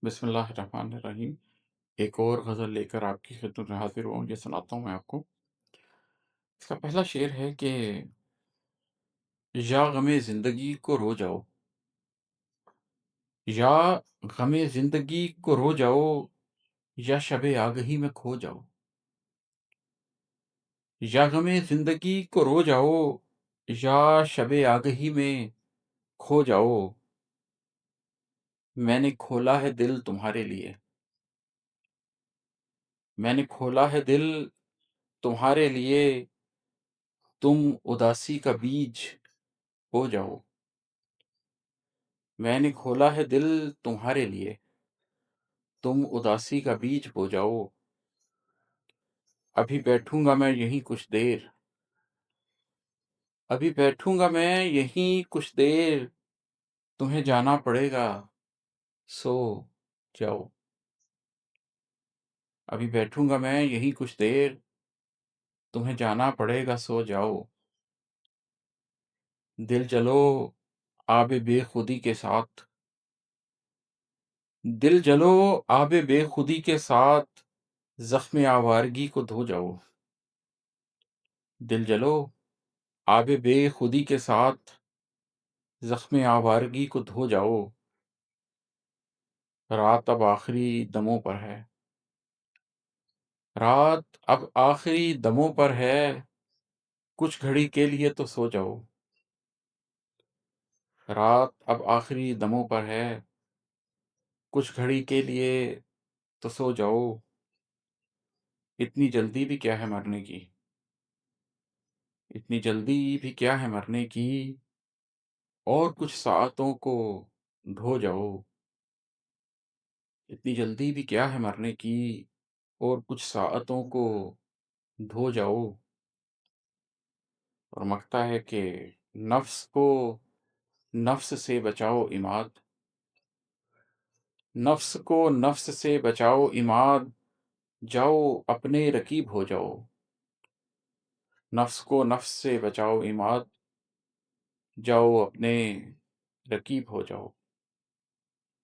बिस्मिल्लाहिर्रहमानिर्रहीम। एक और गज़ल लेकर आपकी खिदमत में हाज़िर हुआ हूँ, ये सुनाता हूँ मैं आपको। इसका पहला शेर है कि या गमे ज़िंदगी को रो जाओ, या गमे ज़िंदगी को रो जाओ, या शबे आगही में खो जाओ। या गमे ज़िंदगी को रो जाओ, या शबे आगही में खो जाओ। मैंने खोला है दिल तुम्हारे लिए, मैंने खोला है दिल तुम्हारे लिए, तुम उदासी का बीज बो जाओ। मैंने खोला है दिल तुम्हारे लिए, तुम उदासी का बीज बो जाओ। अभी बैठूँगा मैं यहीं कुछ देर, अभी बैठूँगा मैं यहीं कुछ देर, तुम्हें जाना पड़ेगा, सो जाओ। अभी बैठूँगा मैं यहीं कुछ देर, तुम्हें जाना पड़ेगा, सो जाओ। दिल जलो आबे बेखुदी के साथ, दिल जलो आबे बेखुदी के साथ, ज़ख्म आवारगी को धो जाओ। दिल जलो आबे बेखुदी के साथ, ज़ख्म आवारगी को धो जाओ। रात अब आखिरी दमों पर है, रात अब आखिरी दमों पर है, कुछ घड़ी के लिए तो सो जाओ। रात अब आखिरी दमों पर है, कुछ घड़ी के लिए तो सो जाओ। इतनी जल्दी भी क्या है मरने की, इतनी जल्दी भी क्या है मरने की, और कुछ साअतों को ढो जाओ। इतनी जल्दी भी क्या है मरने की, और कुछ साअतों को ढो जाओ। और मकता है कि नफ्स को नफ्स से बचाओ इमाद, नफ्स को नफ्स से बचाओ इमाद, जाओ अपने रकीब हो जाओ। नफ्स को नफ्स से बचाओ इमाद, जाओ अपने रकीब हो जाओ।